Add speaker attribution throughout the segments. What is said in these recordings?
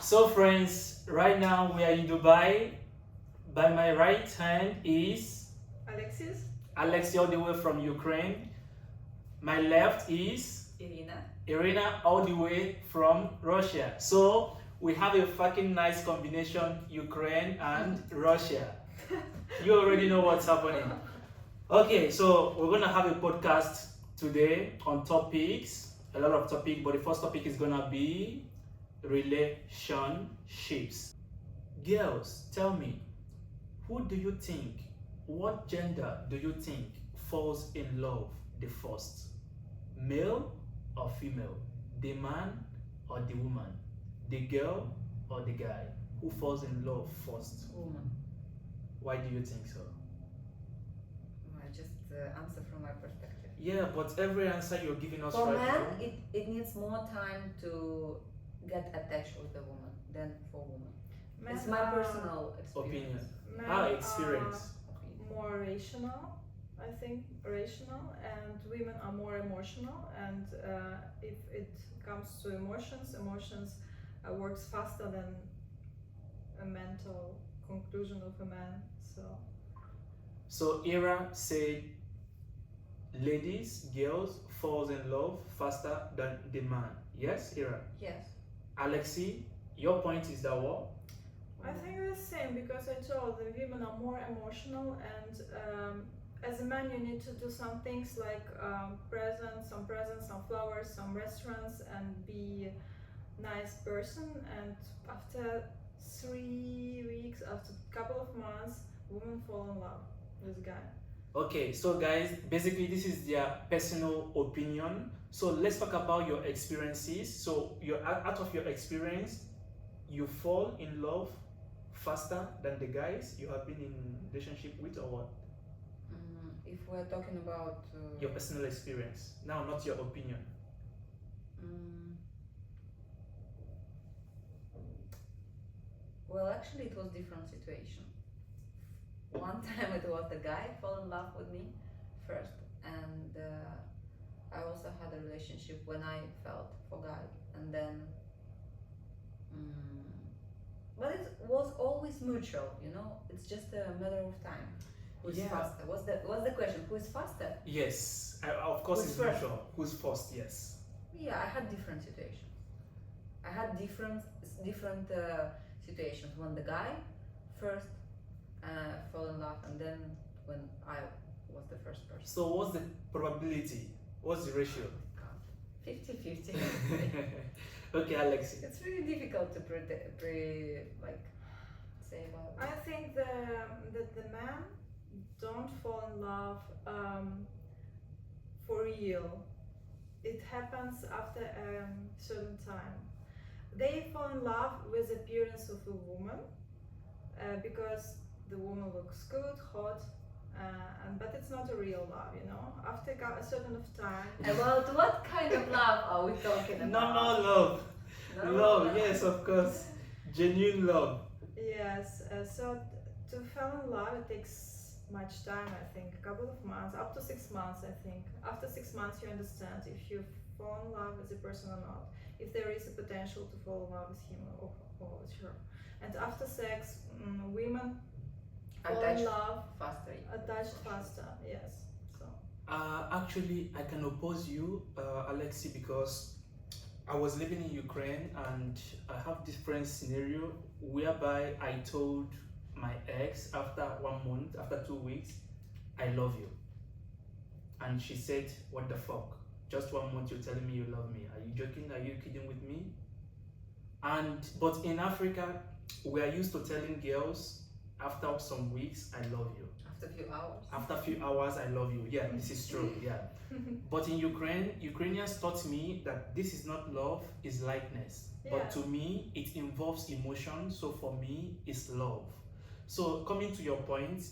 Speaker 1: So friends, right now we are in Dubai. By my right hand is
Speaker 2: Alexis?
Speaker 1: Alexi all the way from Ukraine. My left is Irina all the way from Russia. So we have a fucking nice combination, Ukraine and Russia. You already know what's happening. Okay, so we're gonna have a podcast today on topics, a lot of topics, but the first topic is gonna be relationships. Girls, tell me, who do you think, what gender do you think falls in love the first? Male or female? The man or the woman? The girl or the guy? Who falls in love first?
Speaker 3: Woman.
Speaker 1: Why do you think so?
Speaker 3: I just answer from my perspective.
Speaker 1: Yeah, but every answer you're giving us
Speaker 3: For
Speaker 1: right
Speaker 3: men,
Speaker 1: now.
Speaker 3: it needs more time to get attached with the woman than for women.
Speaker 2: Men
Speaker 3: It's my
Speaker 2: are-
Speaker 3: personal
Speaker 1: Opinion.
Speaker 3: experience.
Speaker 1: Experience.
Speaker 2: More rational, I think, rational, and women are more emotional. And if it comes to emotions, works faster than a mental conclusion of a man.
Speaker 1: So Ira said ladies, girls falls in love faster than the man. Yes, Ira?
Speaker 3: Yes.
Speaker 1: Alexi, your point is that what?
Speaker 2: I think the same, because I told the women are more emotional, and as a man you need to do some things like presents, some flowers, some restaurants, and be nice person. And after 3 weeks, after a couple of months, women fall in love with guy.
Speaker 1: Okay, so guys, basically this is their personal opinion. So let's talk about your experiences. So out of your experience, you fall in love faster than the guys you have been in relationship with, or what?
Speaker 3: If we're talking about
Speaker 1: Your personal experience. Now, not your opinion.
Speaker 3: Well, actually, it was different situation. One time it was the guy fall in love with me first, and I also had a relationship when I felt for guy, and then. But it was always mutual, It's just a matter of time. Who's faster? What's the question? Who is faster?
Speaker 1: Yes, of course
Speaker 3: Who's
Speaker 1: it's
Speaker 3: first?
Speaker 1: mutual. Who's first? Yes.
Speaker 3: Yeah, I had different situations. I had different situations when the guy first fell in love, and then when I was the first person.
Speaker 1: So what's the probability? What's the ratio?
Speaker 3: 50-50.
Speaker 1: Okay, Alexi.
Speaker 3: It's really difficult to say about.
Speaker 2: I think that the men don't fall in love for real. It happens after a certain time. They fall in love with the appearance of a woman because the woman looks good, hot, but it's not a real love, After a certain of time.
Speaker 3: About what kind of love are we talking about?
Speaker 1: No, love.
Speaker 3: No,
Speaker 1: Love,
Speaker 3: no.
Speaker 1: yes, of course. Genuine love.
Speaker 2: Yes, so to fall in love, it takes much time, I think, a couple of months, up to 6 months, I think. After 6 months, you understand if you fall in love with a person or not, if there is a potential to fall in love with him or with her. And after sex, women fall in love, attached faster, yes. So.
Speaker 1: Actually, I can oppose you, Alexi, because I was living in Ukraine and I have different scenario whereby I told my ex after 1 month, after 2 weeks, I love you. And she said, what the fuck? Just 1 month you're telling me you love me. Are you joking? Are you kidding with me? But in Africa, we are used to telling girls after some weeks, I love you.
Speaker 3: After a few hours.
Speaker 1: After a few hours, I love you. Yeah, this is true. Yeah. But in Ukraine, Ukrainians taught me that this is not love, it's likeness.
Speaker 2: Yeah.
Speaker 1: But to me, it involves emotion. So for me, it's love. So coming to your point,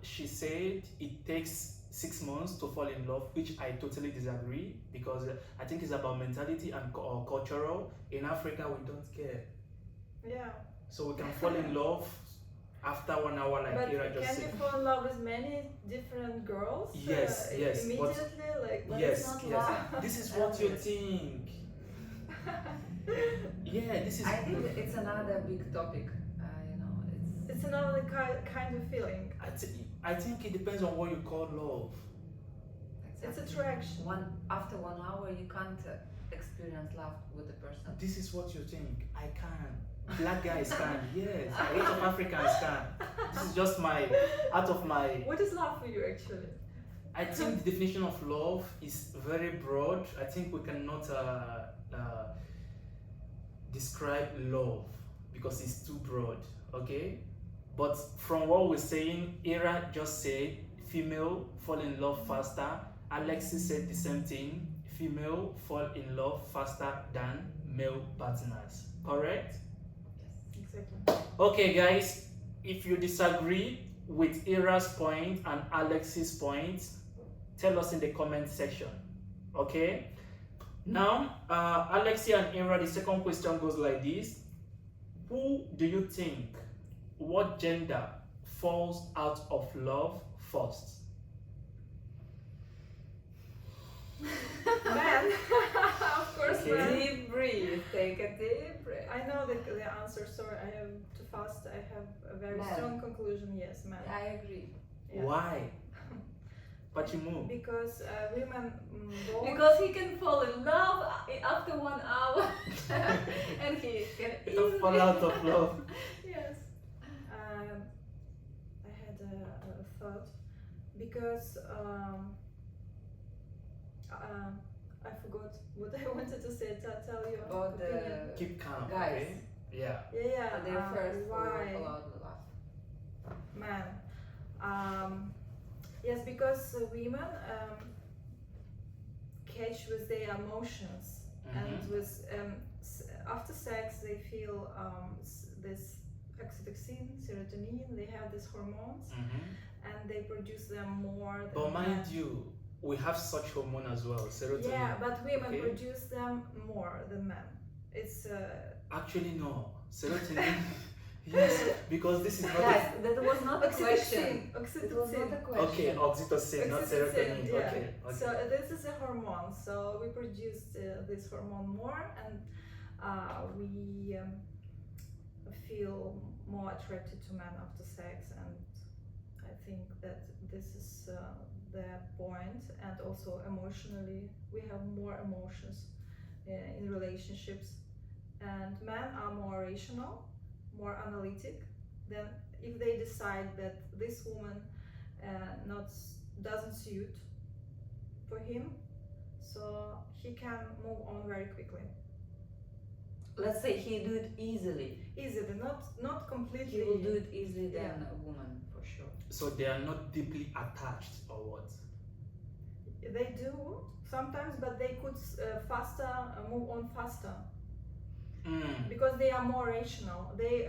Speaker 1: she said it takes 6 months to fall in love, which I totally disagree, because I think it's about mentality and cultural. In Africa, we don't care.
Speaker 2: Yeah.
Speaker 1: So we can fall in love after 1 hour, like
Speaker 2: But
Speaker 1: Ira just
Speaker 2: can
Speaker 1: said.
Speaker 2: you fall in love with many different girls?
Speaker 1: Yes, yes, but-
Speaker 2: Immediately, like.
Speaker 3: But
Speaker 1: Yes,
Speaker 3: it's not
Speaker 1: yes.
Speaker 3: love.
Speaker 1: This is what you
Speaker 3: Elvis.
Speaker 1: think. Yeah, this is.
Speaker 3: I think it's another big topic. You know,
Speaker 2: It's another kind of feeling.
Speaker 1: I think it depends on what you call love.
Speaker 2: It's
Speaker 3: exactly.
Speaker 2: attraction.
Speaker 3: After 1 hour, you can't experience love with the person.
Speaker 1: This is what you think. I can. Black guys can. Yes. Asian Africans can. This is just out of my.
Speaker 2: What is love for you actually?
Speaker 1: I think the definition of love is very broad. I think we cannot describe love because it's too broad. Okay. But from what we're saying, Ira just said female fall in love faster. Alexis said the same thing. Female fall in love faster than male partners. Correct?
Speaker 3: Yes.
Speaker 2: Exactly.
Speaker 1: Okay, guys. If you disagree with Ira's point and Alexis' point, tell us in the comment section. Okay? Now, Alexia and Ira, the second question goes like this. Who do you think, what gender falls out of love first?
Speaker 2: Man, of course,
Speaker 1: Okay.
Speaker 2: man.
Speaker 3: Deep breathe. Take a deep breath.
Speaker 2: I know the answer. Sorry, I am too fast. I have a very
Speaker 3: Man.
Speaker 2: strong conclusion. Yes, man.
Speaker 3: I agree.
Speaker 2: Yeah.
Speaker 1: Why? But you move.
Speaker 2: Because women both.
Speaker 3: Because he can fall in love after 1 hour, and he can
Speaker 1: Don't fall out of love.
Speaker 2: Yes. I had a thought because I forgot what I wanted to say. Tell you
Speaker 3: About the
Speaker 2: opinion.
Speaker 1: Keep calm.
Speaker 3: Guys.
Speaker 1: Okay? Yeah.
Speaker 2: Yeah.
Speaker 3: they're first
Speaker 2: Why?
Speaker 3: fall out of love.
Speaker 2: Man. Yes, because women catch with their emotions and with after sex they feel this oxytocin, serotonin. They have these hormones and they produce them more. Than
Speaker 1: But mind
Speaker 2: men.
Speaker 1: you, we have such hormone as well, serotonin.
Speaker 2: Yeah, but women
Speaker 1: Okay.
Speaker 2: produce them more than men. It's
Speaker 1: Actually, no. Serotonin. Yes, because this is not.
Speaker 3: Guys, that was not a question.
Speaker 2: oxytocin.
Speaker 3: It was not a
Speaker 1: A,
Speaker 3: question.
Speaker 1: okay, oxytocin, not serotonin.
Speaker 2: Yeah.
Speaker 1: Okay.
Speaker 2: So this is a hormone. So we produce this hormone more, and we feel more attracted to men after sex. And I think that this is the point. And also emotionally, we have more emotions in relationships. And men are more rational, more analytic. Then if they decide that this woman doesn't suit for him, so he can move on very quickly.
Speaker 3: Let's say he do it easily.
Speaker 2: Easily, not completely.
Speaker 3: He will do it easily than
Speaker 2: Yeah.
Speaker 3: a woman, for sure.
Speaker 1: So they are not deeply attached, or what?
Speaker 2: They do sometimes, but they could move on faster because they are more rational. They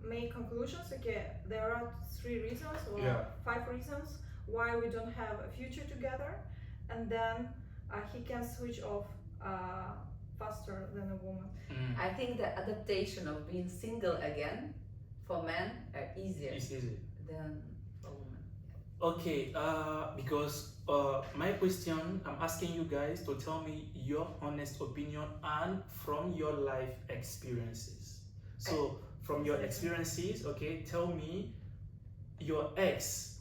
Speaker 2: make conclusions. Okay, there are 3 reasons or
Speaker 1: Yeah.
Speaker 2: 5 reasons why we don't have a future together, and then he can switch off faster than a woman.
Speaker 3: I think the adaptation of being single again for men are easier
Speaker 1: It's easy.
Speaker 3: than for women.
Speaker 1: Okay, because my question, I'm asking you guys to tell me your honest opinion and from your life experiences. So, from your experiences, okay, tell me your ex,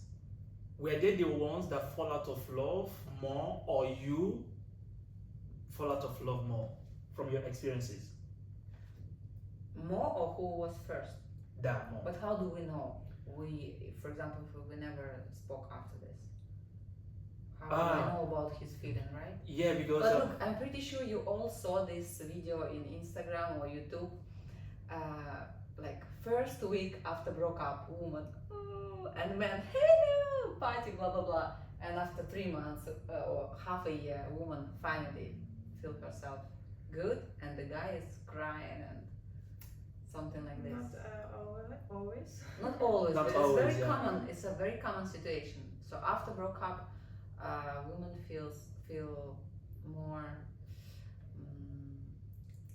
Speaker 1: were they the ones that fall out of love more, or you fall out of love more from your experiences?
Speaker 3: More, or who was first?
Speaker 1: That more.
Speaker 3: But how do we know? For example, if we never spoke after this, how do I know about his feeling, right?
Speaker 1: Yeah, because
Speaker 3: But look, I'm pretty sure you all saw this video in Instagram or YouTube. Like first week after broke up, woman, oh, and man, hey, party, blah blah blah. And after 3 months or half a year, woman finally feel herself good, and the guy is crying and something like this.
Speaker 2: Not always.
Speaker 3: Not always,
Speaker 1: Not
Speaker 3: but
Speaker 1: always,
Speaker 3: it's very
Speaker 1: yeah.
Speaker 3: common. It's a very common situation. So after broke up, women feel more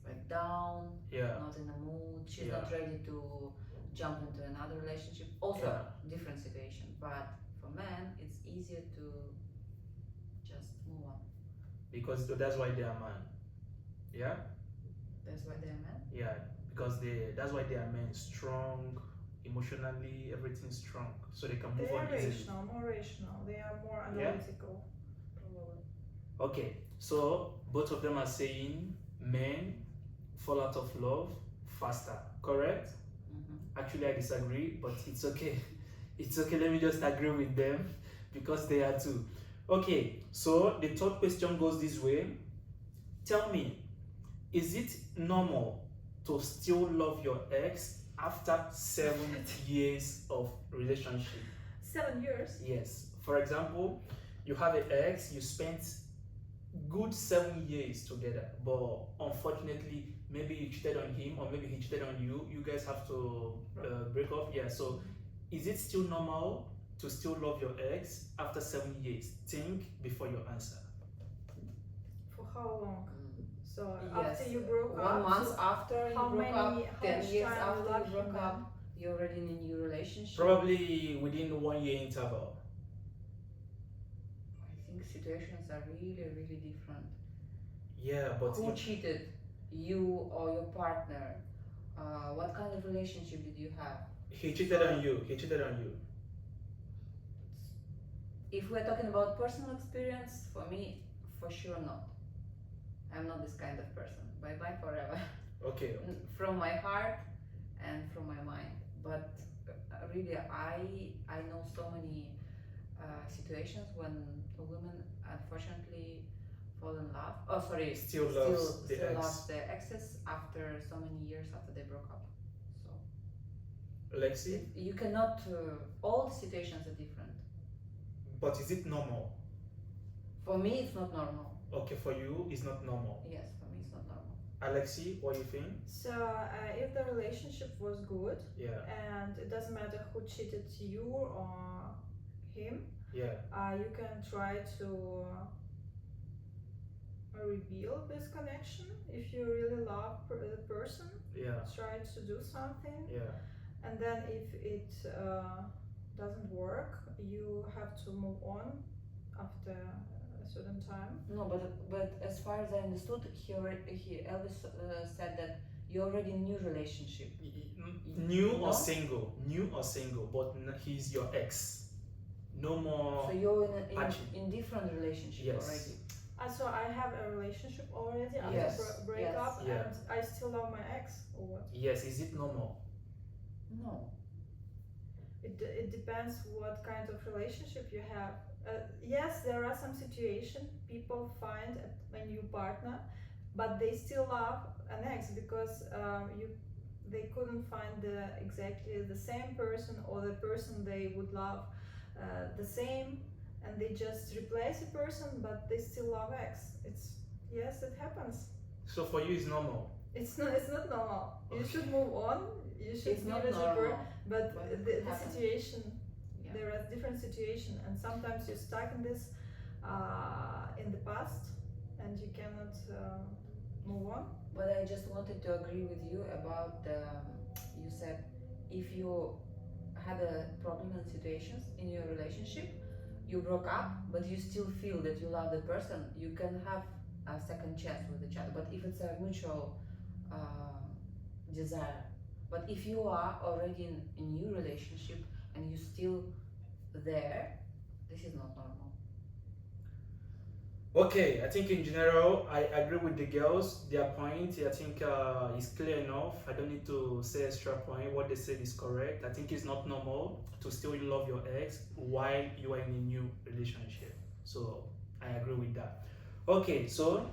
Speaker 3: like down,
Speaker 1: yeah,
Speaker 3: not in the mood. She's
Speaker 1: Yeah.
Speaker 3: not ready to jump into another relationship. Also,
Speaker 1: Yeah.
Speaker 3: different situation. But for men, it's easier to just move on.
Speaker 1: because that's why they are man. Yeah.
Speaker 3: That's why they're men.
Speaker 1: Yeah, because that's why they are men, strong, emotionally, everything's strong, so they can move
Speaker 2: They
Speaker 1: on
Speaker 2: are
Speaker 1: easily.
Speaker 2: rational, more rational. They are more
Speaker 1: Yeah.
Speaker 2: analytical.
Speaker 3: Probably.
Speaker 1: Okay, so both of them are saying men fall out of love faster, correct? Actually, I disagree, but it's okay. It's okay, let me just agree with them because they are too. Okay, so the third question goes this way. Tell me, is it normal to still love your ex after 7 years of relationship?
Speaker 2: 7 years?
Speaker 1: Yes. For example, you have an ex, you spent good 7 years together, but unfortunately, maybe you cheated on him or maybe he cheated on you. You guys have to break up. Yeah. So, is it still normal to still love your ex after 7 years? Think before you answer.
Speaker 2: For how long? So
Speaker 3: Yes.
Speaker 2: after you broke
Speaker 3: 1
Speaker 2: up,
Speaker 3: month
Speaker 2: so
Speaker 3: after you
Speaker 2: how
Speaker 3: broke
Speaker 2: many-
Speaker 3: up,
Speaker 2: how
Speaker 3: 10
Speaker 2: much
Speaker 3: years
Speaker 2: time you
Speaker 3: after
Speaker 2: love
Speaker 3: you broke
Speaker 2: him
Speaker 3: up, you're already in a new relationship.
Speaker 1: Probably within 1 year interval.
Speaker 3: I think situations are really, really different.
Speaker 1: Yeah, but
Speaker 3: Who cheated? You or your partner? What kind of relationship did you have?
Speaker 1: he cheated on you. He cheated on you.
Speaker 3: If we're talking about personal experience, for me, for sure not. I'm not this kind of person. Bye bye forever.
Speaker 1: Okay.
Speaker 3: From my heart and from my mind. But really, I know so many situations when a woman unfortunately fall in love. Oh, sorry,
Speaker 1: Still loves the ex.
Speaker 3: loves their exes after so many years after they broke up. So
Speaker 1: Lexi,
Speaker 3: you cannot. All situations are different.
Speaker 1: but is it normal?
Speaker 3: For me, it's not normal.
Speaker 1: Okay, for you, it's not normal.
Speaker 3: Yes, for me, it's not normal.
Speaker 1: Alexi, what do you think?
Speaker 2: So if the relationship was good,
Speaker 1: Yeah,
Speaker 2: and it doesn't matter who cheated you or him,
Speaker 1: yeah,
Speaker 2: you can try to rebuild this connection. If you really love the person,
Speaker 1: yeah,
Speaker 2: try to do something.
Speaker 1: yeah.
Speaker 2: And then if it doesn't work, you have to move on after a certain time.
Speaker 3: No, but as far as I understood, Elvis said that you're already in a new relationship.
Speaker 1: New
Speaker 3: No?
Speaker 1: or single? New or single, but he's your ex. No more.
Speaker 3: So you're
Speaker 1: patching.
Speaker 3: in different relationship
Speaker 1: Yes.
Speaker 3: already.
Speaker 2: So I have a relationship already after
Speaker 3: Yes,
Speaker 2: breakup,
Speaker 3: yes.
Speaker 1: Yeah.
Speaker 2: and I still love my ex, or what?
Speaker 1: Yes, is it normal?
Speaker 3: No.
Speaker 2: It depends what kind of relationship you have. Yes, there are some situations people find a new partner, but they still love an ex because they couldn't find exactly the same person or the person they would love the same, and they just replace a person, but they still love ex. Yes, it happens.
Speaker 1: So for you, it's normal.
Speaker 2: It's not normal. You should move on. You should
Speaker 3: It's
Speaker 2: be
Speaker 3: not
Speaker 2: with the
Speaker 3: normal.
Speaker 2: but
Speaker 3: But
Speaker 2: the
Speaker 3: it happens.
Speaker 2: situation,
Speaker 3: Yeah.
Speaker 2: there are different situations, and sometimes you're stuck in this in the past, and you cannot move on.
Speaker 3: But I just wanted to agree with you about you said if you had a problem and situations in your relationship, you broke up, but you still feel that you love the person, you can have a second chance with each other. But if it's a mutual desire, but if you are already in a new relationship and you still there, this is not normal.
Speaker 1: Okay, I think in general, I agree with the girls. Their point, I think, is clear enough. I don't need to say extra point. What they said is correct. I think it's not normal to still love your ex while you are in a new relationship. So I agree with that. Okay, so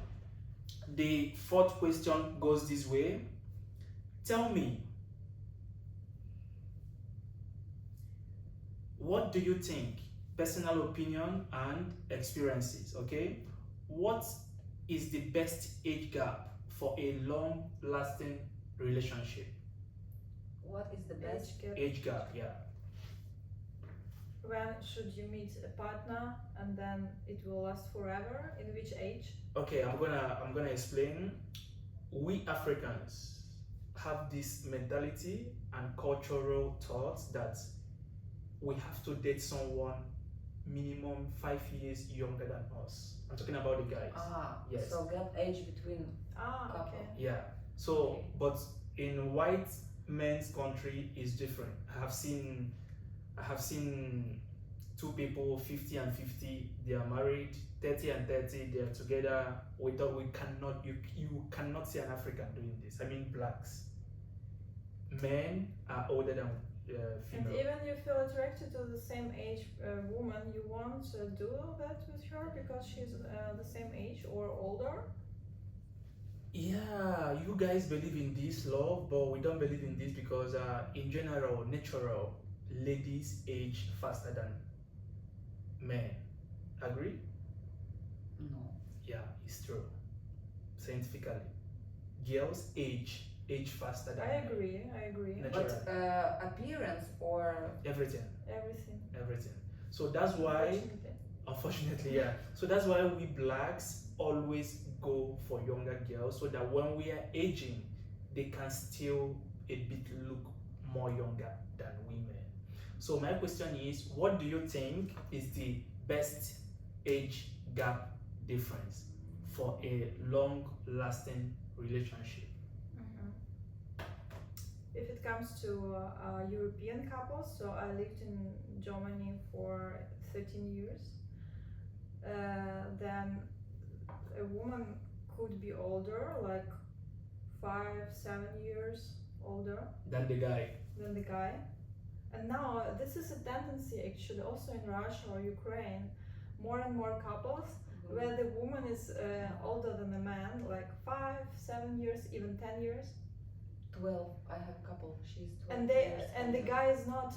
Speaker 1: the fourth question goes this way. Tell me, what do you think? Personal opinion and experiences, okay? What is the best age gap for a long-lasting relationship?
Speaker 3: What is the best?
Speaker 1: Age gap, yeah.
Speaker 2: When should you meet a partner, and then it will last forever? In which age?
Speaker 1: Okay, I'm gonna explain. We Africans have this mentality and cultural thoughts that we have to date someone minimum 5 years younger than us. I'm talking about the guys.
Speaker 3: Ah,
Speaker 1: Yes.
Speaker 3: so gap age between
Speaker 2: Okay.
Speaker 1: Yeah. So, but in white men's country is different. I have seen two people 50 and 50, they are married, 30 and 30, they are together. We cannot, you cannot see an African doing this. I mean blacks. Men are older than
Speaker 2: And
Speaker 1: female.
Speaker 2: even you feel attracted to the same age woman, you won't do that with her because she's the same age or older.
Speaker 1: Yeah, you guys believe in this love, but we don't believe in this because in general, natural, ladies age faster than men. Agree?
Speaker 3: No.
Speaker 1: Yeah, it's true. Scientifically, girls age faster than
Speaker 2: I
Speaker 1: men.
Speaker 2: agree.
Speaker 1: Natural.
Speaker 3: But appearance or
Speaker 1: Everything.
Speaker 2: Everything.
Speaker 1: So that's why,
Speaker 2: Unfortunately.
Speaker 1: unfortunately, yeah. So that's why we blacks always go for younger girls so that when we are aging, they can still a bit look more younger than women. So my question is, what do you think is the best age gap difference for a long-lasting relationship?
Speaker 2: If it comes to European couples, so I lived in Germany for 13 years, then a woman could be older, like 5-7 years older
Speaker 1: Than the guy.
Speaker 2: than the guy. And now this is a tendency actually also in Russia or Ukraine, more and more couples where the woman is older than the man, like 5-7 years, even 10 years.
Speaker 3: 12. I have a couple. She's 12
Speaker 2: And
Speaker 3: years
Speaker 2: the
Speaker 3: older.
Speaker 2: guy is not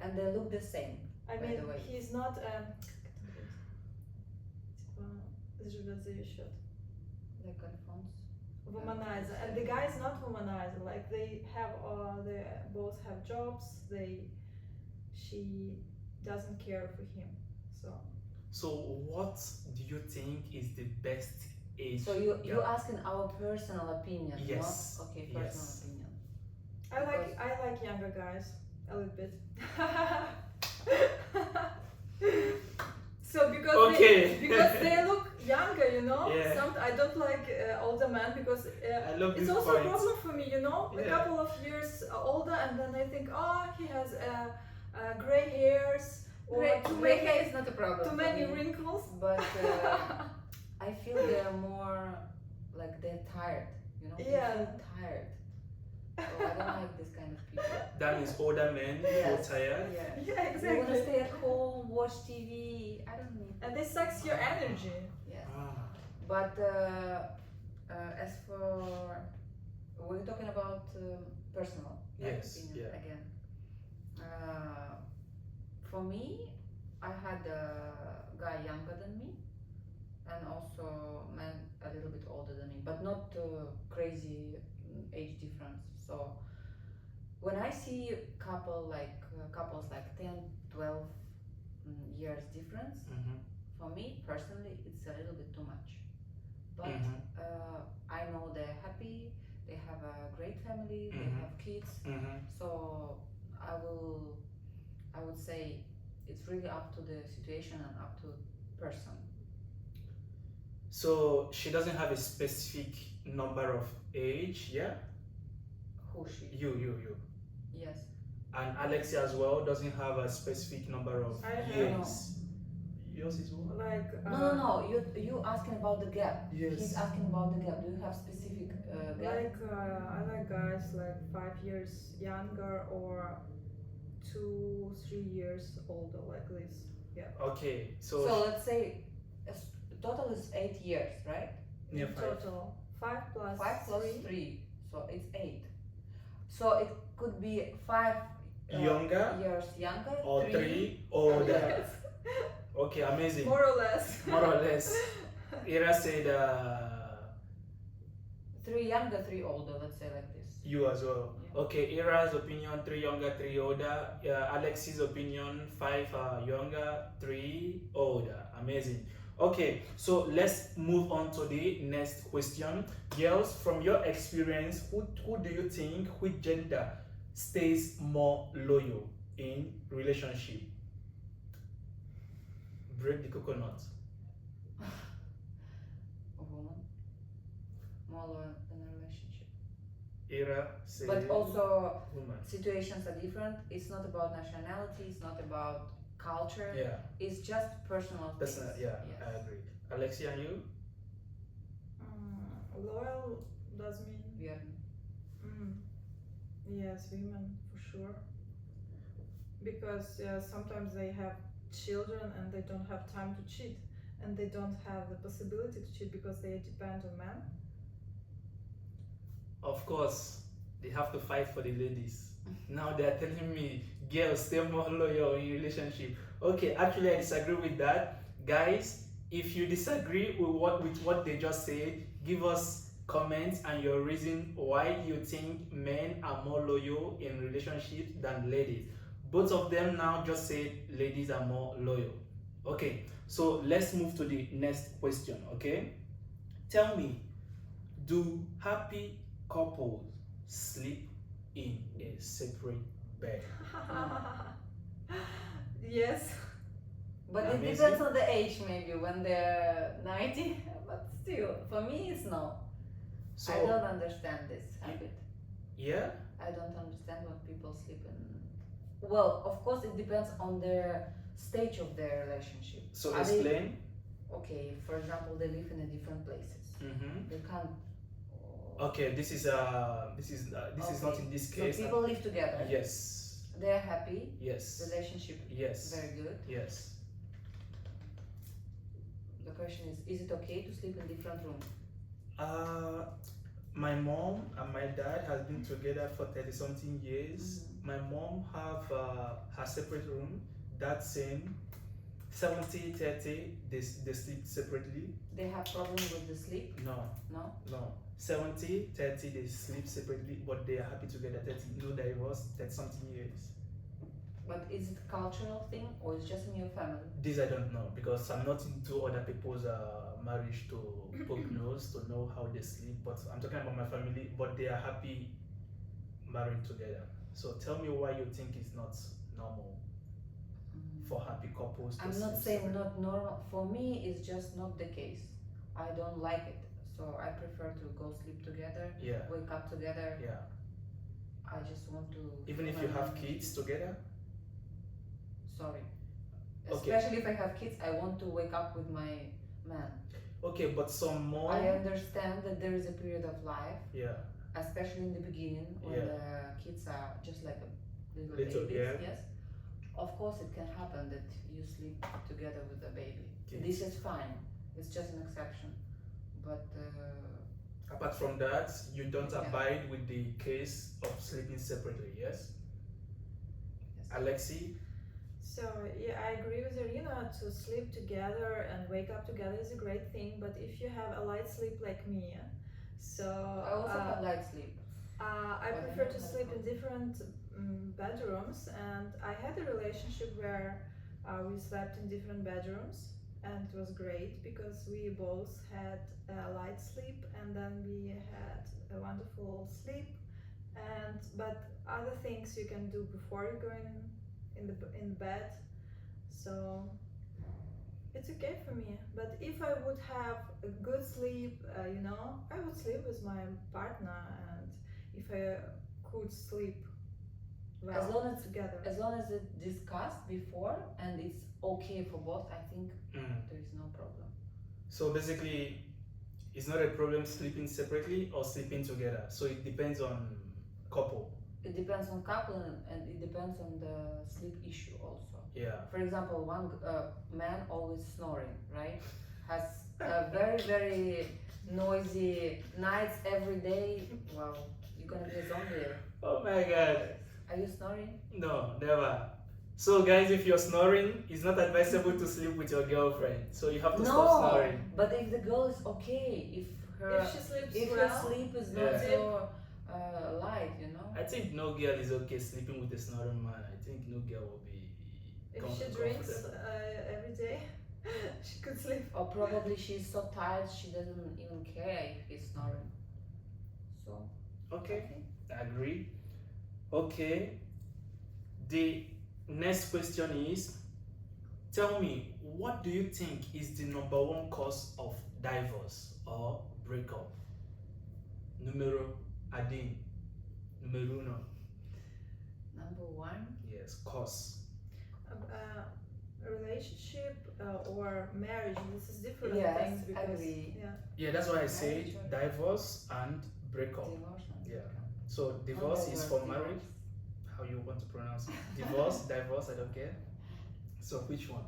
Speaker 3: And they look the same.
Speaker 2: I
Speaker 3: By
Speaker 2: mean,
Speaker 3: the way.
Speaker 2: he's not живет за ее счет.
Speaker 3: Like Alphonse.
Speaker 2: Womanizer, and the guy is not womanizer. Like they both have jobs. She doesn't care for him.
Speaker 1: So what do you think is the best age?
Speaker 3: So you
Speaker 1: gap?
Speaker 3: asking our personal opinion,
Speaker 1: Yes.
Speaker 3: not? Okay, personal
Speaker 1: Yes.
Speaker 3: opinion.
Speaker 2: I like younger guys a little bit. So because they look younger, you know.
Speaker 1: Yeah.
Speaker 2: I don't like older men because
Speaker 1: I love
Speaker 2: it's
Speaker 1: this
Speaker 2: also
Speaker 1: point.
Speaker 2: a problem for me, you know. A
Speaker 1: Yeah.
Speaker 2: couple of years older, and then I think, oh, he has gray hairs or
Speaker 3: Gray hair is not a problem.
Speaker 2: too
Speaker 3: for
Speaker 2: many
Speaker 3: me,
Speaker 2: wrinkles.
Speaker 3: But I feel they're more like they're tired. You know.
Speaker 2: Yeah.
Speaker 3: They feel tired. So I don't like this kind of people.
Speaker 1: That means older men
Speaker 3: Yes.
Speaker 1: feel tired.
Speaker 3: Yeah.
Speaker 2: Yeah,
Speaker 3: They want to
Speaker 2: exactly.
Speaker 3: stay at home, watch TV. I don't need.
Speaker 2: And this sucks your energy.
Speaker 3: Yes.
Speaker 1: Ah.
Speaker 3: But as for we're talking about personal
Speaker 1: Yes,
Speaker 3: opinion
Speaker 1: yeah.
Speaker 3: again. For me, I had a guy younger than me, and also man a little bit older than me, but not crazy age difference. So when I see couples like 10, 12 years difference,
Speaker 1: Mhm.
Speaker 3: for me personally, it's a little bit too much. But
Speaker 1: Mhm.
Speaker 3: I know they're happy, they have a great family, they
Speaker 1: Mhm.
Speaker 3: have kids.
Speaker 1: Mhm.
Speaker 3: So I would say it's really up to the situation and up to person.
Speaker 1: So she doesn't have a specific number of age, yeah?
Speaker 3: Who she?
Speaker 1: You.
Speaker 3: Yes.
Speaker 1: And Alexia as well doesn't have a specific number of
Speaker 2: I have.
Speaker 1: years. Yours is what?
Speaker 2: Like
Speaker 3: No. You asking about the gap.
Speaker 1: Yes.
Speaker 3: He's asking about the gap. Do you have specific gap?
Speaker 2: Like I like guys like 5 years younger or 2-3 years older, like this. Yeah.
Speaker 1: Okay,
Speaker 3: So let's say total is 8 years, right?
Speaker 1: near
Speaker 2: In
Speaker 1: 5.
Speaker 2: total 5 plus
Speaker 3: 5 plus
Speaker 2: 3.
Speaker 3: 3, so it's 8. So it could be 5
Speaker 1: Younger
Speaker 3: years younger
Speaker 1: or 3 older.
Speaker 2: Yes.
Speaker 1: Okay, amazing.
Speaker 2: More or less.
Speaker 1: More or less. Ira said
Speaker 3: 3 younger, 3 older. Let's say like this.
Speaker 1: you as well.
Speaker 3: Yeah.
Speaker 1: Okay, Ira's opinion 3 younger, 3 older. Alex's opinion 5 younger, 3 older. Amazing. Okay, so let's move on to the next question. Girls, from your experience, who do you think, which gender stays more loyal in relationship? Break the coconut.
Speaker 3: A woman. more loyal in a relationship.
Speaker 1: Ira says
Speaker 3: But also
Speaker 1: woman.
Speaker 3: situations are different. It's not about nationality. It's not about culture.
Speaker 1: Yeah,
Speaker 3: It's just personal
Speaker 1: that's
Speaker 3: things.
Speaker 1: not, yeah,
Speaker 3: Yes.
Speaker 1: I agree. Alexia, and you?
Speaker 2: Loyal does mean
Speaker 3: Верно.
Speaker 2: yes, women for sure. Because sometimes they have children and they don't have time to cheat, and they don't have the possibility to cheat because they depend on men.
Speaker 1: Of course, they have to fight for the ladies. Now they're telling me girls stay more loyal in relationship. Okay, actually I disagree with that. Guys, if you disagree with what they just said, give us comments and your reason why you think men are more loyal in relationships than ladies. Both of them now just said ladies are more loyal. Okay, so let's move to the next question, okay? Tell me, do happy couples sleep in a separate bed?
Speaker 2: Yes.
Speaker 3: But it
Speaker 1: Amazing.
Speaker 3: depends on the age, maybe when they're 90. But still, for me, it's no.
Speaker 1: So
Speaker 3: I don't understand this habit.
Speaker 1: yeah,
Speaker 3: I don't understand when people sleep in. Well, of course, it depends on the stage of their relationship.
Speaker 1: so
Speaker 3: Are they-
Speaker 1: explain.
Speaker 3: Okay, for example, they live in a different places.
Speaker 1: Mm-hmm.
Speaker 3: They can't.
Speaker 1: Okay, this is not
Speaker 3: Okay.
Speaker 1: in this
Speaker 3: So
Speaker 1: case.
Speaker 3: people live together.
Speaker 1: Yes.
Speaker 3: They are happy.
Speaker 1: Yes.
Speaker 3: Relationship
Speaker 1: Yes.
Speaker 3: very good.
Speaker 1: Yes.
Speaker 3: The question is it okay to sleep in different rooms?
Speaker 1: My mom and my dad has been together for 30 something years. My mom have her separate room. That same 70-30, they sleep separately.
Speaker 3: They have problem with the sleep?
Speaker 1: No,
Speaker 3: No.
Speaker 1: no. 70-30, they sleep separately, but they are happy together. 30, no divorce, 30 something years.
Speaker 3: But is it a cultural thing or it's just in your family?
Speaker 1: This I don't know because I'm not into other people's marriage to poke nose to know how they sleep. But I'm talking about my family. But they are happy married together. So tell me why you think it's not normal for happy couples to
Speaker 3: I'm
Speaker 1: sleep
Speaker 3: not saying
Speaker 1: separately.
Speaker 3: not normal. For me, it's just not the case. I don't like it. So I prefer to go sleep together,
Speaker 1: Yeah,
Speaker 3: wake up together.
Speaker 1: yeah.
Speaker 3: I just want to.
Speaker 1: Even if you have kids together.
Speaker 3: Sorry.
Speaker 1: Okay.
Speaker 3: Especially if I have kids, I want to wake up with my man.
Speaker 1: Okay, but some more.
Speaker 3: I understand that there is a period of life,
Speaker 1: Yeah.
Speaker 3: especially in the beginning when
Speaker 1: Yeah.
Speaker 3: the kids are just like a little
Speaker 1: Little,
Speaker 3: babies.
Speaker 1: yeah.
Speaker 3: Yes. Of course, it can happen that you sleep together with the baby.
Speaker 1: Kids.
Speaker 3: This is fine. It's just an exception. But
Speaker 1: Apart from that, you don't
Speaker 3: Yeah.
Speaker 1: abide with the case of sleeping separately, yes? Alexi?
Speaker 2: So yeah, I agree with Irina. To sleep together and wake up together is a great thing. But if you have a light sleep like me, so
Speaker 3: I also have light sleep.
Speaker 2: I
Speaker 3: but I
Speaker 2: prefer
Speaker 3: don't
Speaker 2: to
Speaker 3: have
Speaker 2: sleep in
Speaker 3: problem.
Speaker 2: different bedrooms, and I had a relationship where we slept in different bedrooms, and it was great because we both had a light sleep, and then we had a wonderful sleep. And but other things you can do before you go in bed, so it's okay for me. But if I would have a good sleep, I would sleep with my partner, and if I could sleep well
Speaker 3: As long as-
Speaker 2: together.
Speaker 3: As long as it's discussed before and it's okay for both, I think there is no problem.
Speaker 1: So basically, it's not a problem sleeping separately or sleeping together. So it depends on couple.
Speaker 3: It depends on couple and it depends on the sleep issue also.
Speaker 1: Yeah.
Speaker 3: For example, one man always snoring, right? Has a very, very noisy nights every day. Well, you're gonna be a zombie.
Speaker 1: Oh my god.
Speaker 3: Are you snoring?
Speaker 1: No, never. So guys, if you're snoring, it's not advisable to sleep with your girlfriend. So you have to stop snoring.
Speaker 3: But if the girl is okay, if
Speaker 2: She sleeps
Speaker 3: if
Speaker 2: well,
Speaker 3: her sleep is
Speaker 1: Yeah.
Speaker 3: not so light,
Speaker 1: I think no girl is okay sleeping with a snoring man. I think no girl will be
Speaker 2: if she drinks
Speaker 1: comfortable.
Speaker 2: every day, she could sleep.
Speaker 3: Or probably she's so tired she doesn't even care if he's snoring. So
Speaker 1: Okay, I agree. Okay, the next question is, tell me, what do you think is the number one cause of divorce or breakup? Numero adin. Numero uno.
Speaker 3: Number one.
Speaker 1: Yes, cause.
Speaker 2: A relationship or marriage, this is different
Speaker 3: Yes,
Speaker 2: things because
Speaker 3: agree.
Speaker 2: yeah.
Speaker 1: Yeah, that's why I say
Speaker 3: Marriage or-
Speaker 1: divorce and breakup.
Speaker 3: Divorce and
Speaker 1: Yeah.
Speaker 3: breakup.
Speaker 1: So divorce is
Speaker 3: Divorce,
Speaker 1: for
Speaker 3: divorce.
Speaker 1: marriage. How you want to pronounce it? Divorce, divorce, I don't care. So which one?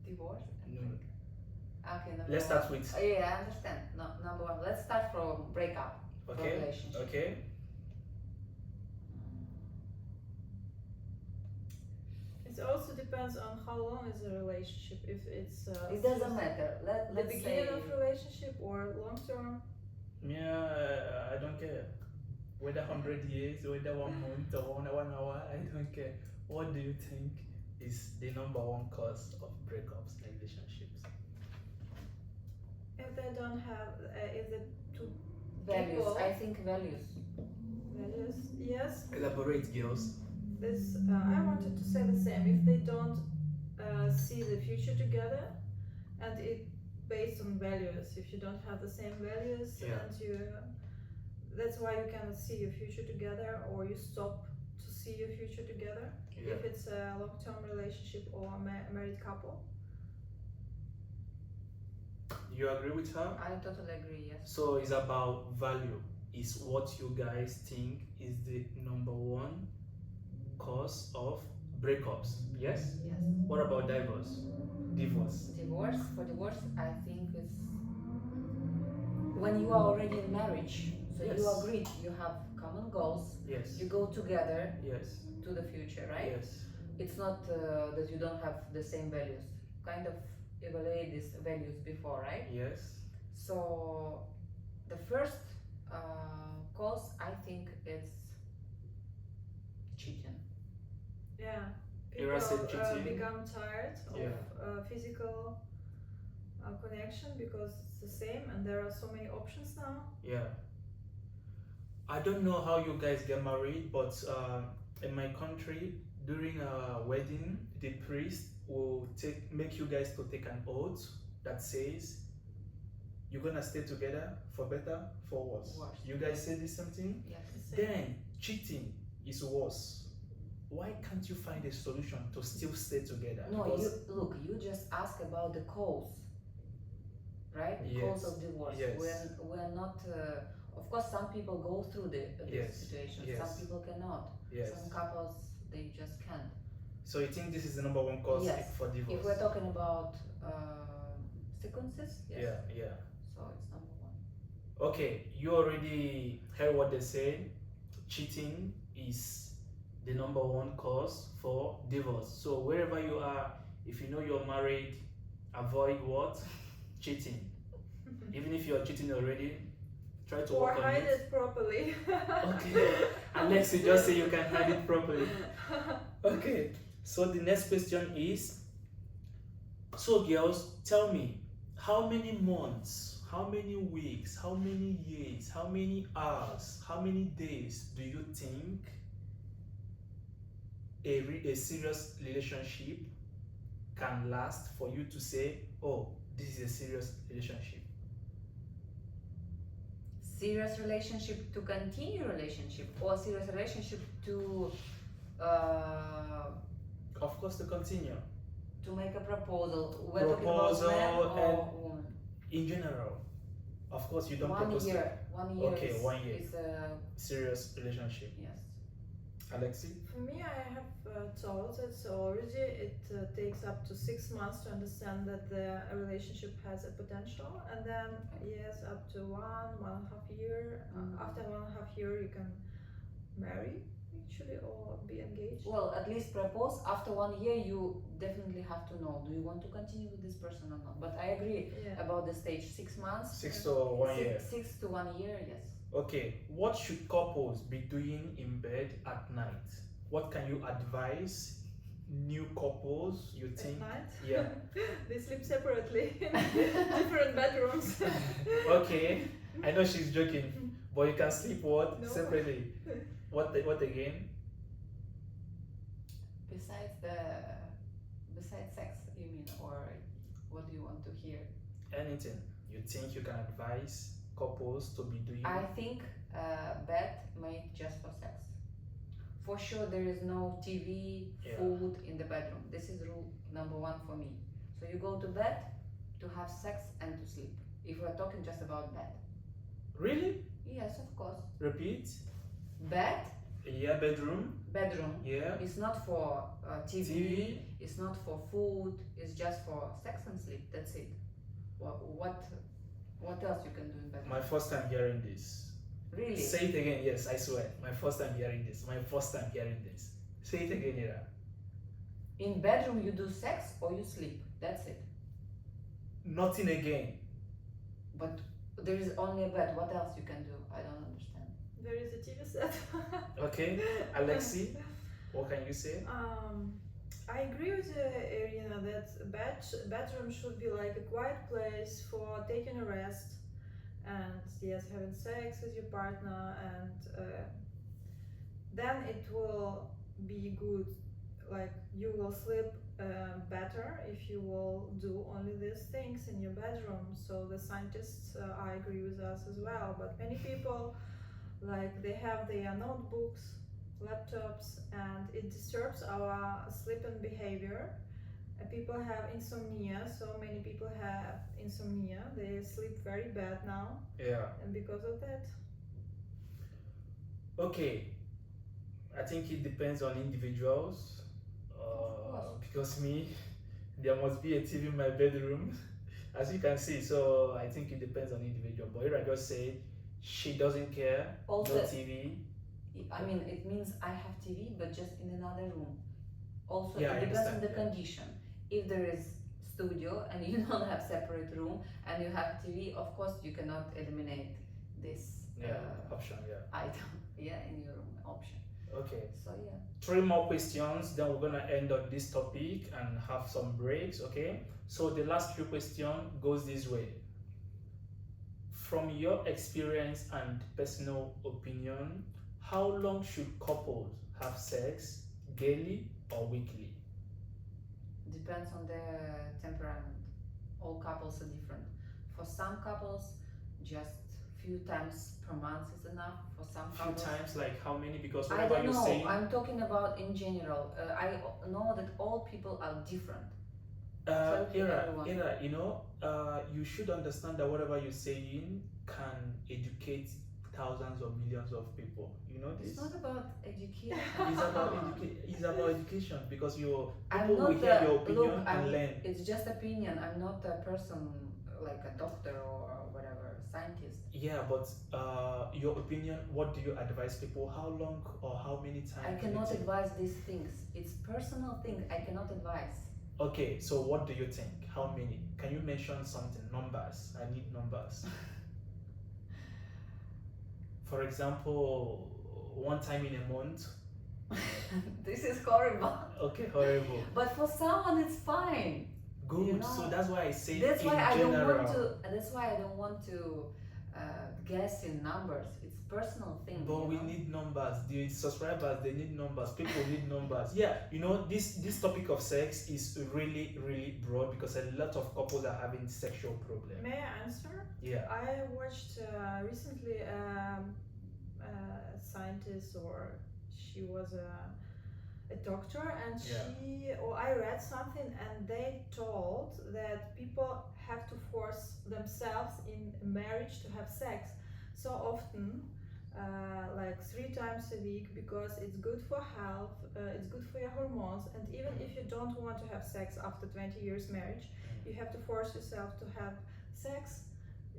Speaker 3: Divorce and
Speaker 1: No.
Speaker 3: breakup. Okay, number
Speaker 1: Let's
Speaker 3: one.
Speaker 1: start with.
Speaker 3: Oh, yeah, I understand. No, number one. Let's start from breakup. From
Speaker 1: Okay.
Speaker 3: relationship.
Speaker 1: Okay.
Speaker 2: It also depends on how long is the relationship. If it's
Speaker 3: It doesn't matter.
Speaker 2: the
Speaker 3: Let's
Speaker 2: beginning
Speaker 3: say
Speaker 2: of relationship or long term.
Speaker 1: Yeah, I don't care. Whether 100 years, whether 1 month or 1 hour, I don't care. What do you think is the number one cause of breakups in relationships?
Speaker 2: If they don't have, if the two
Speaker 3: values.
Speaker 2: Equal.
Speaker 3: I think values.
Speaker 2: values, yes.
Speaker 1: Elaborate, girls.
Speaker 2: This I wanted to say the same. If they don't see the future together, and it based on values. If you don't have the same values,
Speaker 1: Yeah.
Speaker 2: and you, that's why you cannot see your future together, or you stop to see your future together.
Speaker 1: Yeah.
Speaker 2: If it's a long-term relationship or a married couple.
Speaker 1: You agree with her?
Speaker 3: I totally agree. Yes.
Speaker 1: So it's about value. Is what you guys think is the number one cause of breakups? Yes.
Speaker 3: Yes.
Speaker 1: What about divorce? Divorce.
Speaker 3: For divorce, I think it's when you are already in marriage. So you
Speaker 1: Yes.
Speaker 3: agreed. You have common goals.
Speaker 1: Yes.
Speaker 3: You go together
Speaker 1: Yes.
Speaker 3: to the future, right?
Speaker 1: Yes.
Speaker 3: It's not that you don't have the same values. Kind of evaluate these values before, right?
Speaker 1: Yes.
Speaker 3: So the first cause, I think, it's cheating.
Speaker 2: Yeah.
Speaker 1: Era said
Speaker 2: People
Speaker 1: cheating.
Speaker 2: become tired
Speaker 1: Yeah.
Speaker 2: of physical connection because it's the same, and there are so many options now.
Speaker 1: Yeah. I don't know how you guys get married, but in my country, during a wedding, the priest will make you guys to take an oath that says you're gonna stay together for better, for worse.
Speaker 3: Worse.
Speaker 1: You guys say this something?
Speaker 3: Yes.
Speaker 2: The same.
Speaker 1: Then cheating is worse. Why can't you find a solution to still stay together?
Speaker 3: No,
Speaker 1: Because-
Speaker 3: you just ask about the cause, right? The
Speaker 1: Yes.
Speaker 3: cause of divorce.
Speaker 1: Yes.
Speaker 3: We're not. Of course, some people go through this
Speaker 1: Yes.
Speaker 3: situation.
Speaker 1: Yes.
Speaker 3: Some people cannot.
Speaker 1: Yes.
Speaker 3: Some couples they just can't.
Speaker 1: So you think this is the number one cause
Speaker 3: Yes.
Speaker 1: for divorce?
Speaker 3: If we're talking about sequences, yes.
Speaker 1: Yeah, yeah.
Speaker 3: So it's number one.
Speaker 1: Okay, you already heard what they say. Cheating is the number one cause for divorce. So wherever you are, if you know you're married, avoid what? Cheating. Even if you're cheating already, try to
Speaker 2: Or
Speaker 1: work on
Speaker 2: hide
Speaker 1: it.
Speaker 2: it properly.
Speaker 1: Okay. Alex, you just say you can hide it properly. Okay. So the next question is, so girls, tell me, how many months, how many weeks, how many years, how many hours, how many days do you think a serious relationship can last for you to say, oh, this is a serious relationship?
Speaker 3: Serious relationship to continue relationship, or serious relationship to
Speaker 1: Of course, to continue.
Speaker 3: make a proposal. We're talking about
Speaker 1: Proposal
Speaker 3: man or
Speaker 1: and-
Speaker 3: woman.
Speaker 1: In general, of course, you don't
Speaker 3: 1
Speaker 1: propose to
Speaker 3: year. 1 year.
Speaker 1: Okay,
Speaker 3: is,
Speaker 1: 1 year.
Speaker 3: Is
Speaker 1: serious relationship.
Speaker 3: yes.
Speaker 1: Alexi?
Speaker 2: For me, I have told that already it takes up to 6 months to understand that the relationship has a potential, and then yes, up to 1.5 year.
Speaker 3: Mhm.
Speaker 2: After 1.5 year, you can marry actually or be engaged.
Speaker 3: Well, at least propose. After 1 year, you definitely have to know, do you want to continue with this person or not? But I agree
Speaker 2: Yeah.
Speaker 3: about the stage. 6 months.
Speaker 1: 6 to 1 year.
Speaker 3: 6 to 1 year. Yes.
Speaker 1: Okay, what should couples be doing in bed at night? What can you advise new couples you
Speaker 2: At
Speaker 1: think?
Speaker 2: night.
Speaker 1: Yeah.
Speaker 2: They sleep separately in different bedrooms.
Speaker 1: Okay, I know she's joking, but you can sleep what?
Speaker 2: No.
Speaker 1: Separately. What again?
Speaker 3: Besides sex, you mean, or what do you want to hear?
Speaker 1: Anything you think you can advise couples to be doing?
Speaker 3: I think bed made just for sex. For sure, there is no TV,
Speaker 1: Yeah.
Speaker 3: food in the bedroom. This is rule number one for me. So you go to bed to have sex and to sleep. If we're talking just about bed.
Speaker 1: Really?
Speaker 3: Yes, of course.
Speaker 1: Repeat.
Speaker 3: Bed,
Speaker 1: Yeah, bedroom.
Speaker 3: bedroom.
Speaker 1: Yeah.
Speaker 3: It's not for TV,
Speaker 1: TV.
Speaker 3: it's not for food, it's just for sex and sleep. That's it. What else you can do in bedroom?
Speaker 1: My first time hearing this.
Speaker 3: Really?
Speaker 1: Say it again. Yes, I swear. My first time hearing this. My first time hearing this. Say it again, Ira.
Speaker 3: In bedroom you do sex or you sleep. That's it.
Speaker 1: Nothing again.
Speaker 3: But there is only a bed. What else you can do? I don't understand.
Speaker 2: There is a TV set.
Speaker 1: Okay, Alexi, what can you say?
Speaker 2: I agree with Irina that bedroom should be like a quiet place for taking a rest and yes, having sex with your partner, and then it will be good. Like you will sleep better if you will do only these things in your bedroom. So the scientists, I agree with us as well. But many people, like they have their notebooks, laptops, and it disturbs our sleeping behavior. People have insomnia, so many people have insomnia. They sleep very bad now,
Speaker 1: Yeah.
Speaker 2: and because of that.
Speaker 1: Okay. I think it depends on individuals. Because me, there must be a TV in my bedroom, as you can see. So I think it depends on individual. But Ira just said she doesn't care.
Speaker 3: Also,
Speaker 1: no TV.
Speaker 3: I mean, it means I have TV, but just in another room. Also,
Speaker 1: Yeah, I
Speaker 3: it depends on
Speaker 1: understand,
Speaker 3: the
Speaker 1: yeah.
Speaker 3: condition. If there is studio and you don't have separate room and you have TV, of course you cannot eliminate this
Speaker 1: Option, yeah.
Speaker 3: item, in your room option.
Speaker 1: Okay.
Speaker 3: So yeah.
Speaker 1: 3 more questions, then we're gonna end on this topic and have some breaks, okay? So the last 3 question goes this way. From your experience and personal opinion, how long should couples have sex, daily or weekly?
Speaker 3: Depends on their temperament. All couples are different. For some couples, just few times per month is enough. For some
Speaker 1: Few
Speaker 3: couples,
Speaker 1: times, like how many? Because
Speaker 3: I
Speaker 1: whatever
Speaker 3: don't
Speaker 1: you're
Speaker 3: know.
Speaker 1: saying,
Speaker 3: I'm talking about in general. I know that all people are different.
Speaker 1: Ira,
Speaker 3: everyone.
Speaker 1: you should understand that whatever you're saying can educate thousands or millions of people. You know this?
Speaker 3: It's not about education.
Speaker 1: It's about education, because your
Speaker 3: I'm
Speaker 1: people
Speaker 3: not
Speaker 1: will hear
Speaker 3: a-
Speaker 1: your opinion
Speaker 3: look,
Speaker 1: and learn.
Speaker 3: It's just opinion. I'm not a person like a doctor or whatever, scientist.
Speaker 1: Yeah, but your opinion. What do you advise people? How long or how many times?
Speaker 3: I
Speaker 1: do you
Speaker 3: cannot
Speaker 1: take?
Speaker 3: advise these things. It's personal thing. I cannot advise.
Speaker 1: Okay, so what do you think? How many? Can you mention something? Numbers. I need numbers. For example, 1 time in a month.
Speaker 3: This is horrible.
Speaker 1: Okay, horrible.
Speaker 3: But for someone, it's fine.
Speaker 1: Good.
Speaker 3: You know,
Speaker 1: So that's why I say
Speaker 3: That's
Speaker 1: in
Speaker 3: why I
Speaker 1: general.
Speaker 3: don't want to. That's why I don't want to guess in numbers. It's personal thing.
Speaker 1: But we need numbers. The subscribers, they need numbers. People need numbers. Yeah, this topic of sex is really, really broad, because a lot of couples are having sexual problems.
Speaker 2: May I answer?
Speaker 1: Yeah.
Speaker 2: I watched recently a scientist, or she was a doctor, and I read something, and they told that people have to force themselves in marriage to have sex so often, like 3 times a week, because it's good for health, it's good for your hormones, and even if you don't want to have sex after 20 years marriage, you have to force yourself to have sex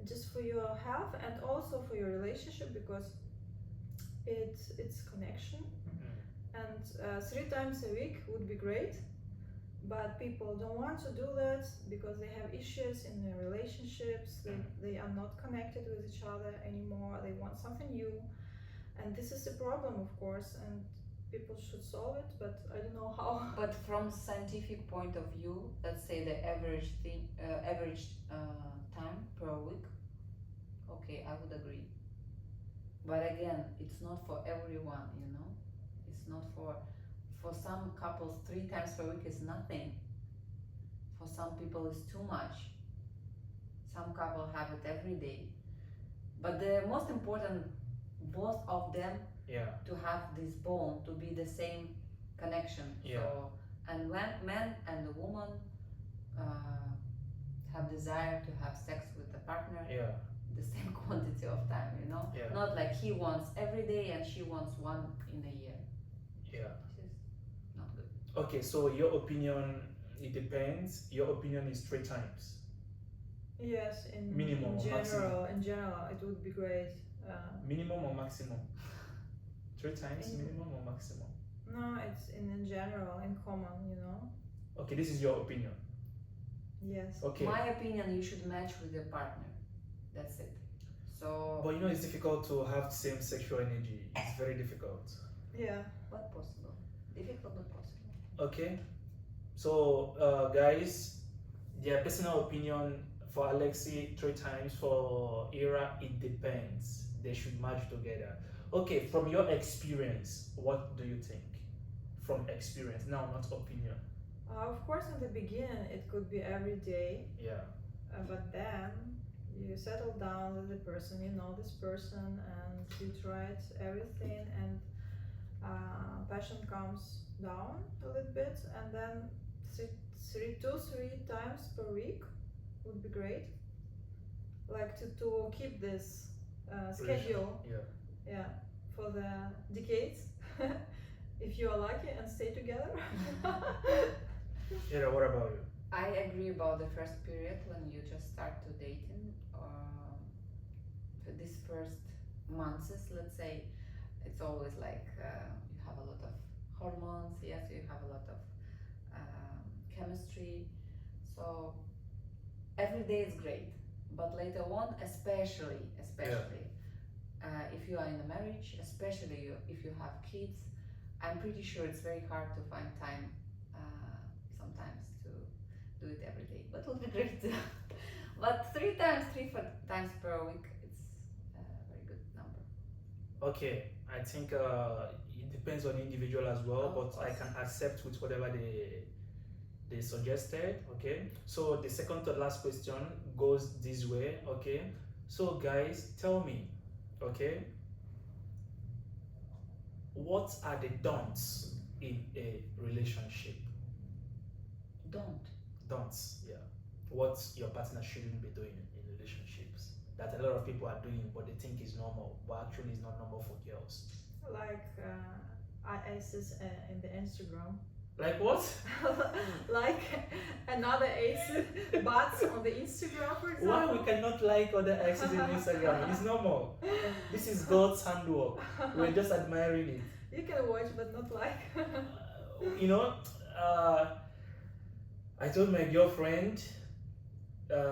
Speaker 2: just for your health and also for your relationship, because it's connection. And 3 times a week would be great, but people don't want to do that because they have issues in their relationships. They are not connected with each other anymore. They want something new, and this is a problem, of course, and people should solve it, but I don't know how.
Speaker 3: But from scientific point of view, let's say the average time per week. Okay, I would agree. But again, it's not for everyone, It's not for some couples 3 times per week is nothing. For some people it's too much. Some couples have it every day. But the most important both of them
Speaker 1: Yeah.
Speaker 3: to have this bond, to be the same connection.
Speaker 1: Yeah.
Speaker 3: So, and when man and the woman have desire to have sex with the partner,
Speaker 1: Yeah.
Speaker 3: the same quantity of time, you know,
Speaker 1: Yeah.
Speaker 3: not like he wants every day and she wants one in a year.
Speaker 1: Yeah.
Speaker 3: This is not good.
Speaker 1: Okay, so your opinion, it depends. Your opinion is 3 times.
Speaker 2: Yes,
Speaker 1: Minimum or maximum?
Speaker 2: in general, it would be great.
Speaker 1: Minimum or maximum? 3 times
Speaker 2: In-
Speaker 1: minimum or maximum?
Speaker 2: No, it's in general, in common, you know.
Speaker 1: Okay, this is your opinion.
Speaker 2: Yes.
Speaker 1: Okay.
Speaker 3: My opinion, you should match with your partner. That's it. So,
Speaker 1: But you know, it's difficult to have same sexual energy. It's very difficult.
Speaker 2: Yeah.
Speaker 3: but possible. Difficult but possible.
Speaker 1: Okay. So, guys, their personal opinion for Alexi 3 times, for Ira, it depends. They should match together. Okay, from your experience, what do you think? From experience, now not opinion.
Speaker 2: Of course, in the beginning, it could be every day,
Speaker 1: Yeah.
Speaker 2: but then you settle down with the person, you know this person, and you tried everything, and passion comes down a little bit, and then 2-3 times per week would be great. Like to keep this schedule,
Speaker 1: Yeah.
Speaker 2: for the decades, if you are lucky and stay together.
Speaker 1: Ira, what about you?
Speaker 3: I agree about the first period when you just start to dating. For these first months, let's say, it's always like you have a lot of hormones. Yes, you have a lot of chemistry. So every day is great, but later on, especially if you are in a marriage, especially if you have kids, I'm pretty sure it's very hard to find time sometimes to do it every day. But it would be great. But 3 times per week, it's a very good number.
Speaker 1: Okay, I think it depends on the individual as well,
Speaker 3: Of
Speaker 1: but I
Speaker 3: course.
Speaker 1: can accept with whatever they suggested. Okay, so the second to last question goes this way. Okay, so guys, tell me, okay, what are the don'ts in a relationship?
Speaker 3: Don't.
Speaker 1: Don'ts, yeah. What your partner shouldn't be doing in relationships that a lot of people are doing, but they think is normal, but actually is not normal for girls.
Speaker 2: Like ISIS in the Instagram.
Speaker 1: Like what?
Speaker 2: Like another ace bots on the Instagram, for example.
Speaker 1: Why we cannot like other exes in Instagram? It's normal. This is God's handwork. We're just admiring it.
Speaker 2: You can watch but not like.
Speaker 1: You know, I told my girlfriend,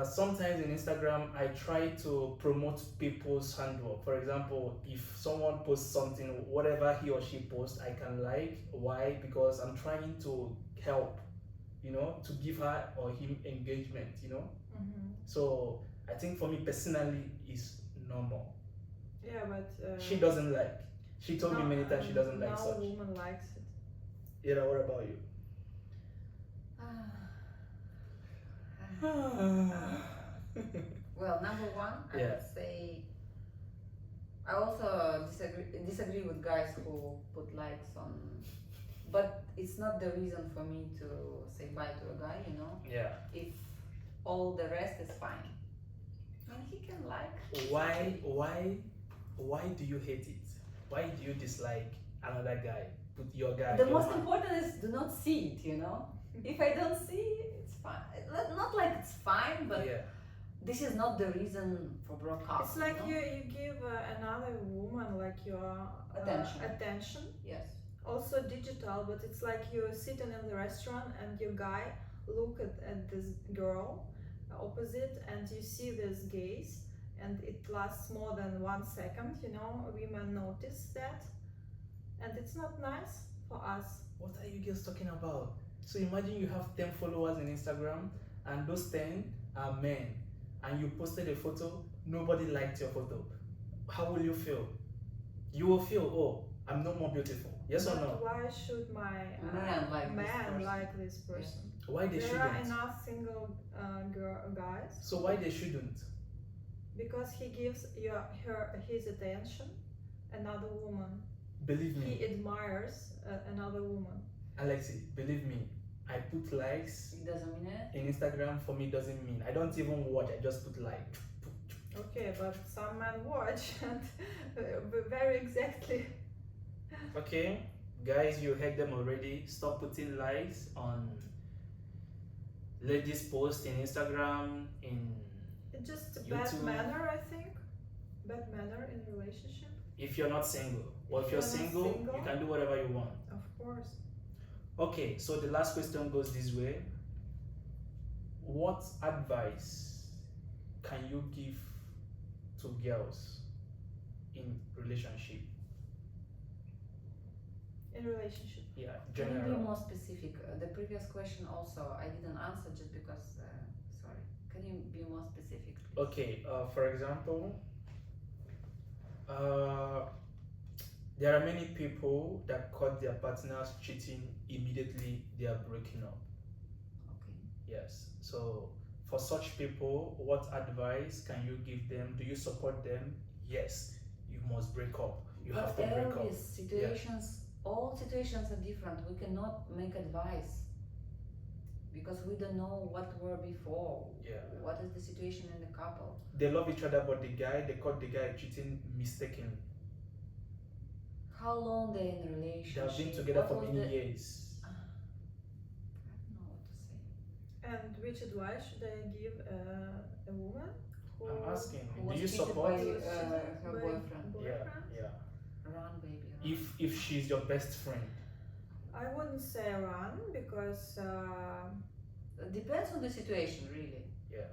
Speaker 1: sometimes in Instagram I try to promote people's handwork. For example, if someone posts something, whatever he or she posts, I can like. Why? Because I'm trying to help, you know, to give her or him engagement, you know.
Speaker 2: Mm-hmm.
Speaker 1: So I think for me personally is normal.
Speaker 2: Yeah, but
Speaker 1: She doesn't like. She told me many times she doesn't like
Speaker 2: now
Speaker 1: such.
Speaker 2: a woman likes it.
Speaker 1: Yeah, what about you?
Speaker 3: Well, number one, I
Speaker 1: Yeah.
Speaker 3: would say I also disagree with guys who put likes on, but it's not the reason for me to say bye to a guy, you know.
Speaker 1: Yeah.
Speaker 3: If all the rest is fine, and he can like.
Speaker 1: Why do you hate it? Why do you dislike another guy? Put your guy.
Speaker 3: The
Speaker 1: your
Speaker 3: most
Speaker 1: man.
Speaker 3: important is do not see it, you know. If I don't see it, it's fine. Not like it's fine, but
Speaker 1: Yeah.
Speaker 3: this is not the reason for breakup.
Speaker 2: It's like
Speaker 3: you know?
Speaker 2: you give another woman like your attention.
Speaker 3: Yes.
Speaker 2: Also digital, but it's like you're sitting in the restaurant and your guy look at this girl opposite, and you see this gaze, and it lasts more than 1 second. You know, women notice that, and it's not nice for us.
Speaker 1: What are you guys talking about? So imagine you have 10 followers on Instagram and those 10 are men, and you posted a photo, nobody liked your photo. How will you feel? You will feel, oh, I'm not more beautiful. Yes or
Speaker 2: But
Speaker 1: no?
Speaker 2: why should my
Speaker 3: Man
Speaker 2: like this person?
Speaker 1: Why they
Speaker 2: There are
Speaker 1: shouldn't?
Speaker 2: enough single guys.
Speaker 1: So why they shouldn't?
Speaker 2: Because he gives his attention, another woman.
Speaker 1: Believe
Speaker 2: He
Speaker 1: me,
Speaker 2: admires another woman.
Speaker 1: Alexi, believe me, I put likes
Speaker 3: It doesn't mean it.
Speaker 1: in Instagram. For me doesn't mean I don't even watch. I just put like.
Speaker 2: Okay, but some men watch and very exactly.
Speaker 1: Okay, guys, you heard them already. Stop putting likes on ladies' posts in Instagram, in
Speaker 2: It's just a bad
Speaker 1: YouTube.
Speaker 2: manner, I think. Bad manner in relationship.
Speaker 1: If you're not single, or if
Speaker 2: If
Speaker 1: you're
Speaker 2: you're not
Speaker 1: single,
Speaker 2: single.
Speaker 1: you can do whatever you want.
Speaker 2: Of course.
Speaker 1: Okay, so the last question goes this way. What advice can you give to girls in relationship?
Speaker 2: In relationship.
Speaker 1: Yeah,
Speaker 3: Can you be
Speaker 1: general.
Speaker 3: more specific? The previous question also I didn't answer just because. Sorry. Can you be more specific, please?
Speaker 1: Okay, for example, there are many people that caught their partners cheating immediately they are breaking up.
Speaker 3: Okay.
Speaker 1: Yes. So for such people, what advice can you give them? Do you support them? Yes. You must break up. You have to
Speaker 3: But
Speaker 1: break up.
Speaker 3: Elvis, situations, all situations are different. We cannot make advice because we don't know what were before.
Speaker 1: Yeah.
Speaker 3: What is the situation in the couple?
Speaker 1: They love each other, but they caught the guy cheating mistakenly.
Speaker 3: How long they're in a
Speaker 1: They
Speaker 3: relationship?
Speaker 1: have been together
Speaker 3: What
Speaker 1: for
Speaker 3: was
Speaker 1: many
Speaker 3: the-
Speaker 1: years.
Speaker 3: I don't know what to say.
Speaker 2: And which advice should I give a woman who
Speaker 1: I'm asking,
Speaker 3: Who
Speaker 1: do
Speaker 3: was
Speaker 1: you
Speaker 3: cheated
Speaker 1: support?
Speaker 3: by,
Speaker 2: was cheated
Speaker 3: her
Speaker 2: by
Speaker 3: boyfriend?
Speaker 1: Yeah, yeah.
Speaker 3: Run, baby, run.
Speaker 1: If she's your best friend,
Speaker 2: I wouldn't say run because
Speaker 3: Depends on the situation, really.
Speaker 1: yeah.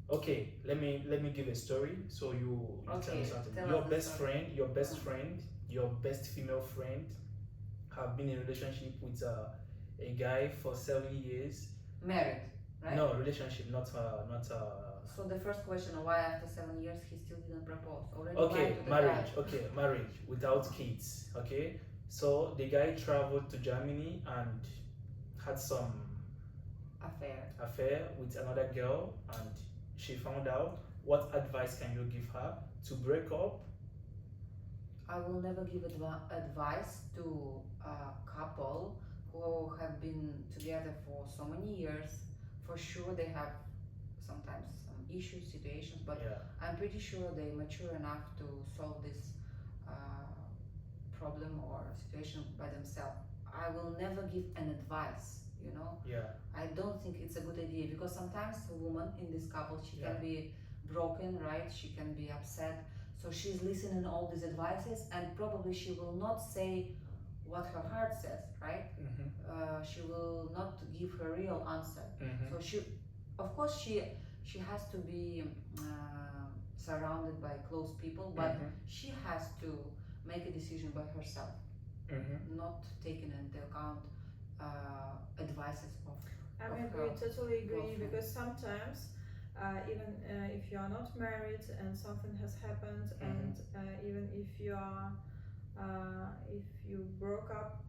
Speaker 1: Okay, let me give a story so you tell me
Speaker 3: Okay,
Speaker 1: something.
Speaker 3: tell
Speaker 1: Your
Speaker 3: us the
Speaker 1: best
Speaker 3: story.
Speaker 1: friend, your best female friend, have been in a relationship with a guy for 7 years.
Speaker 3: Married, right?
Speaker 1: No, relationship, not.
Speaker 3: So the first question, why after 7 years he still didn't propose? Already
Speaker 1: Okay,
Speaker 3: lied to the
Speaker 1: marriage.
Speaker 3: guy.
Speaker 1: Okay, marriage without kids. Okay, so the guy traveled to Germany and had some affair with another girl, and she found out. What advice can you give her to break up?
Speaker 3: I will never give advice to a couple who have been together for so many years. For sure, they have sometimes some issues, situations, but
Speaker 1: Yeah,
Speaker 3: I'm pretty sure they're mature enough to solve this problem or situation by themselves. I will never give an advice, you know.
Speaker 1: yeah,
Speaker 3: I don't think it's a good idea because sometimes a woman in this couple, she
Speaker 1: Yeah.
Speaker 3: can be broken, right? She can be upset. So she's listening all these advices and probably she will not say what her heart says, right? She will not give her real answer. So of course, she has to be surrounded by close people, but she has to make a decision by herself, not taking into account advices of.
Speaker 2: I
Speaker 3: Of
Speaker 2: agree,
Speaker 3: her
Speaker 2: totally agree,
Speaker 3: girlfriend.
Speaker 2: because sometimes even if you are not married and something has happened, and even if you are if you broke up,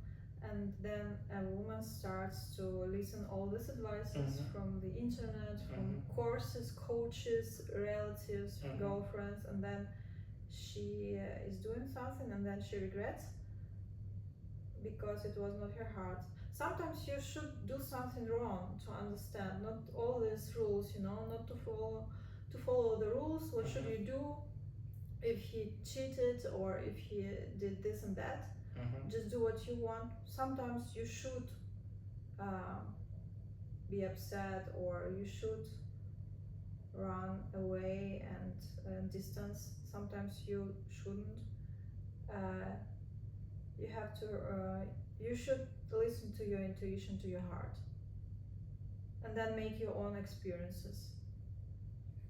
Speaker 2: and then a woman starts to listen all these advices from the internet, from courses, coaches, relatives, girlfriends, and then she is doing something and then she regrets because it was not her heart. Sometimes you should do something wrong to understand, not all these rules, you know, not to follow the rules. What should you do if he cheated or if he did this and that? Just do what you want. Sometimes you should be upset, or you should run away and distance. Sometimes you shouldn't. You have to you should listen to your intuition, to your heart, and then make your own experiences.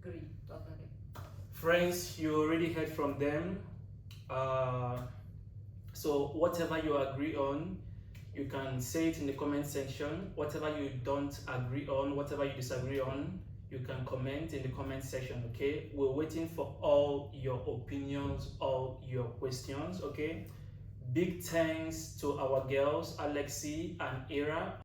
Speaker 3: Agree, totally.
Speaker 1: Friends, you already heard from them. So whatever you agree on, you can say it in the comment section. Whatever you don't agree on, whatever you disagree on, you can comment in the comment section. Okay, we're waiting for all your opinions, all your questions. Okay, big thanks to our girls Alexi and Ira.